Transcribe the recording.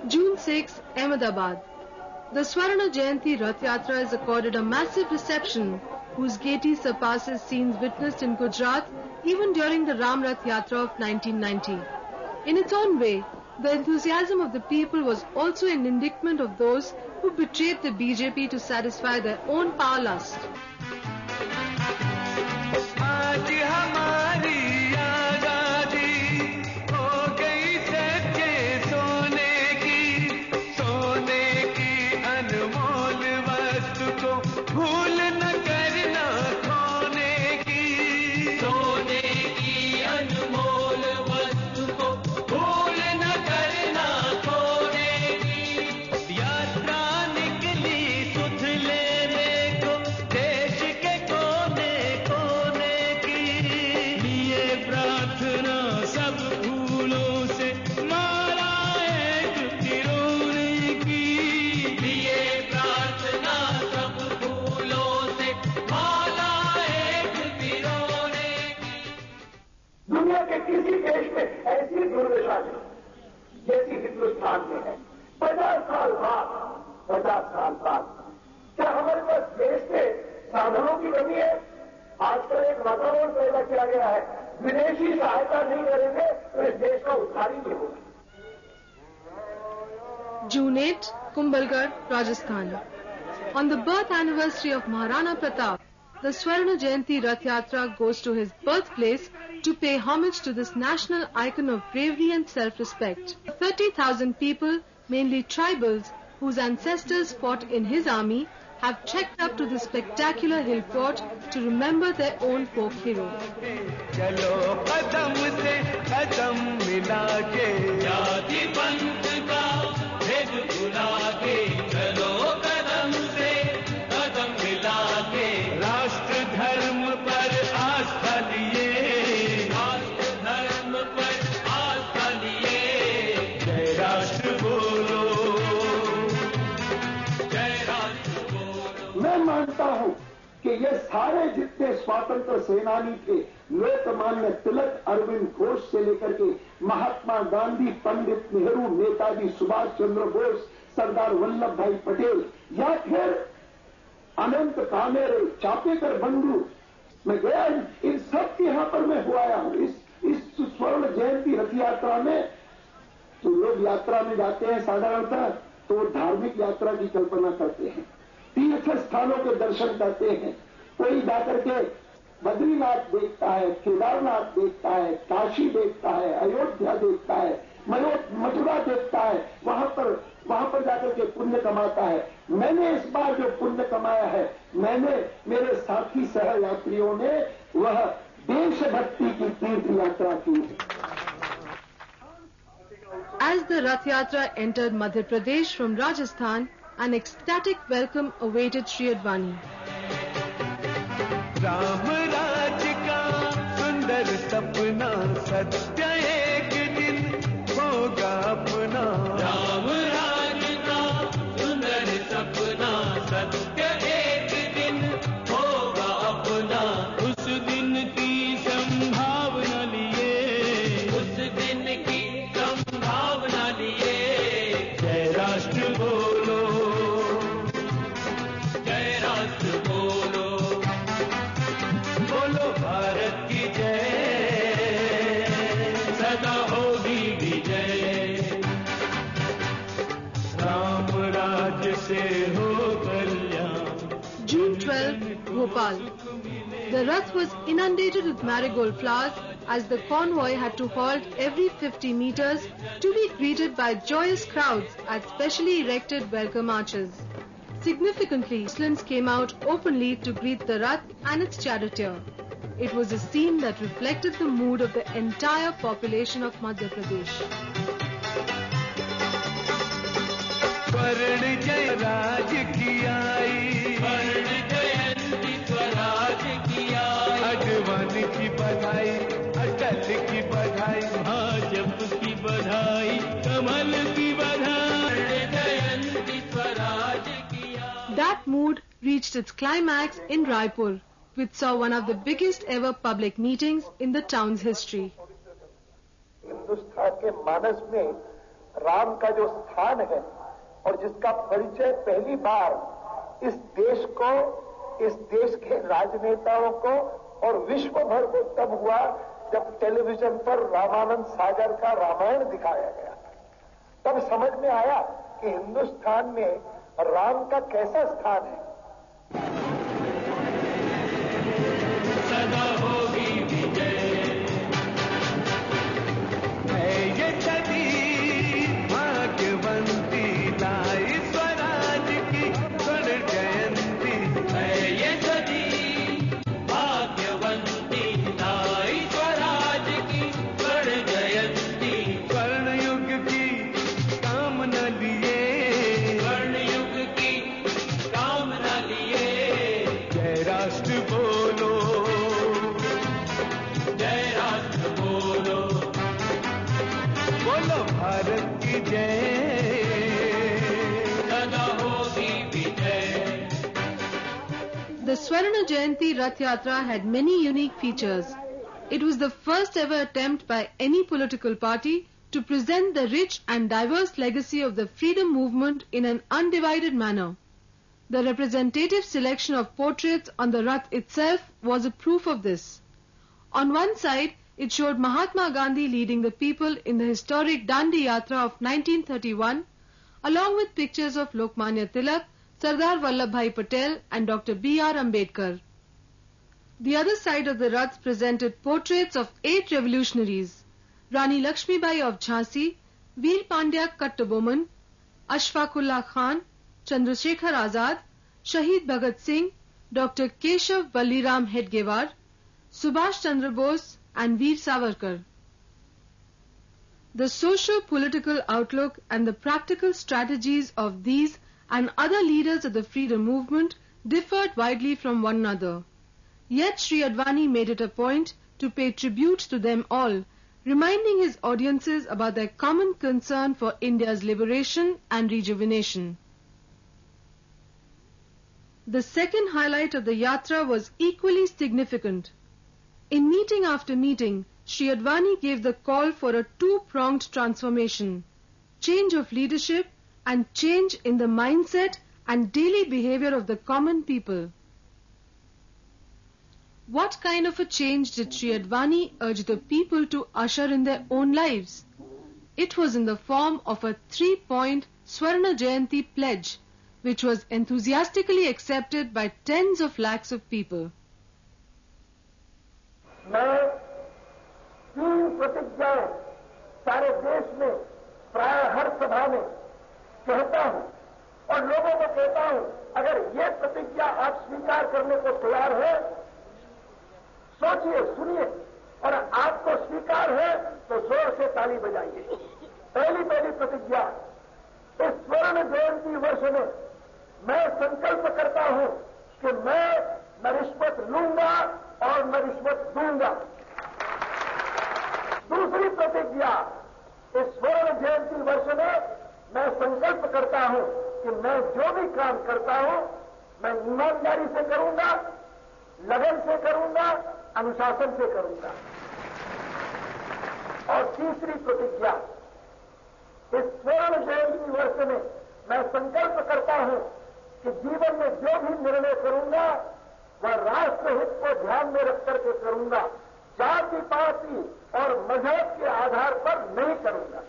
June 6, Ahmedabad. The Swarna Jayanti Rath Yatra is accorded a massive reception whose gaiety surpasses scenes witnessed in Gujarat even during the Ram Rath Yatra of 1990. In its own way, the enthusiasm of the people was also an indictment of those who betrayed the BJP to satisfy their own power lust. किसी देश में ऐसी दुर्दशा नहीं जैसी हिंदुस्तान में है। 50 साल बाद क्या हमारे पास देश में साधनों की कमी है? आजकल एक वातावरण पैदा किया गया है, विदेशी सहायता नहीं करेंगे तो इस देश का उद्धार ही नहीं होगा। June 8, Kumbhalgarh, Rajasthan. On the birth anniversary of Maharana Pratap, the Swarna Jayanti Rath Yatra goes to his birthplace to pay homage to this national icon of bravery and self-respect. 30,000 people, mainly tribals, whose ancestors fought in his army, have trekked up to the spectacular hill fort to remember their own folk hero. मैं मानता हूं कि ये सारे जितने स्वतंत्र सेनानी थे, लोकमान्य तिलक, अरविंद घोष से लेकर के महात्मा गांधी, पंडित नेहरू, नेताजी सुभाष चंद्र बोस, सरदार वल्लभ भाई पटेल या फिर अनंत कामेरे, चापेकर बंधु, मैं गया इन सब के यहां पर मैं हुआ हूं। इस स्वर्ण जयंती रथ यात्रा में तो लोग यात्रा में जाते हैं साधारणतः तो वो धार्मिक यात्रा की कल्पना करते हैं, तीर्थ स्थानों के दर्शन करते हैं। कोई जाकर के बद्रीनाथ देखता है, केदारनाथ देखता है, काशी देखता है, अयोध्या देखता है, मथुरा देखता है, वहां पर जाकर के पुण्य कमाता है। मैंने इस बार जो पुण्य कमाया है, मैंने, मेरे साथी सह यात्रियों ने वह देशभक्ति की तीर्थ यात्रा की। As the Rath Yatra entered Madhya Pradesh from Rajasthan, an ecstatic welcome awaited Sri Advani. Ram राज का सुंदर सपना सत्य एक दिन होगा अपना। राम राज का सुंदर सपना सत्य एक दिन होगा अपना। उस दिन की संभावना लिए, उस दिन की संभावना लिए जय राष्ट्र बोलो, जय राष्ट्र बोलो, बोलो भारत की जय, सदा होगी विजय। राम राज से हो कल्याण। June 12, Bhopal. The Rath was inundated with marigold flowers as the convoy had to halt every 50 meters to be greeted by joyous crowds at specially erected welcome arches. Significantly, Muslims came out openly to greet the Rath and its charioteer. It was a scene that reflected the mood of the entire population of Madhya Pradesh. स्वर्ण जय राज की आई, स्वर्ण जयंती स्वराज की आई। अडवाणी की बधाई, अटल की बधाई, भाजपा की बधाई, कमल की बधाई। स्वर्ण जयंती स्वराज की आई। That mood reached its climax in Raipur, which saw one of the biggest ever public meetings in the town's history. Hindustan के मानस में राम का जो स्थान है और जिसका परिचय पहली बार इस देश को, इस देश के राजनेताओं को और विश्व भर को तब हुआ जब टेलीविजन पर रामानंद सागर का रामायण दिखाया गया। तब समझ में आया कि हिंदुस्तान में राम का कैसा स्थान है। सदा होगी विजय है ये सदी भाग्यवंती लाई स्वराज की स्वर्ण जयंती है ये सदी भाग्यवंती लाई स्वराज की स्वर्ण जयंती। स्वर्ण युग की कामना लिए, स्वर्ण युग की कामना लिए, जय राष्ट्र बोलो, जय राष्ट्र बोलो, बोलो भारत की जय, सदा होगी विजय। The Swarna Jayanti Rath Yatra had many unique features. It was the first ever attempt by any political party to present the rich and diverse legacy of the freedom movement in an undivided manner. The representative selection of portraits on the Rath itself was a proof of this. On one side, it showed Mahatma Gandhi leading the people in the historic Dandi Yatra of 1931, along with pictures of Lokmanya Tilak, Sardar Vallabhbhai Patel and Dr. B.R. Ambedkar. The other side of the Rath presented portraits of 8 revolutionaries: Rani Lakshmibai of Jhansi, Veer Pandya Kattabomman, Ashfaqullah Khan, Chandrasekhar Azad, Shahid Bhagat Singh, Dr. Keshav Balliram Hedgewar, Subhash Chandra Bose and Veer Savarkar. The socio-political outlook and the practical strategies of these and other leaders of the freedom movement differed widely from one another. Yet Sri Advani made it a point to pay tribute to them all, reminding his audiences about their common concern for India's liberation and rejuvenation. The second highlight of the Yatra was equally significant. In meeting after meeting, Sri Advani gave the call for a two-pronged transformation: change of leadership and change in the mindset and daily behavior of the common people. What kind of a change did Sri Advani urge the people to usher in their own lives? It was in the form of a 3-point Swarna Jayanti pledge, which was enthusiastically accepted by tens of lakhs of people. मैं 3 प्रतिज्ञाएं सारे देश में प्राय हर सभा में कहता हूं और लोगों को कहता हूं, अगर ये प्रतिज्ञा आप स्वीकार करने को तैयार है, सोचिए, सुनिए, और आपको स्वीकार है तो जोर से ताली बजाइए। पहली प्रतिज्ञा, इस स्वर्ण जयंती वर्ष में मैं संकल्प करता हूं कि मैं न रिश्वत लूंगा और न रिश्वत दूंगा। दूसरी प्रतिज्ञा, इस स्वर्ण जयंती वर्ष में मैं संकल्प करता हूं कि मैं जो भी काम करता हूं मैं ईमानदारी से करूंगा, लगन से करूंगा, अनुशासन से करूंगा। और तीसरी प्रतिज्ञा, इस स्वर्ण जयंती वर्ष में मैं संकल्प करता हूं कि जीवन में जो भी निर्णय करूंगा वह राष्ट्र हित को ध्यान में रख करके करूंगा, जाति पाति और मजहब के आधार पर नहीं करूंगा।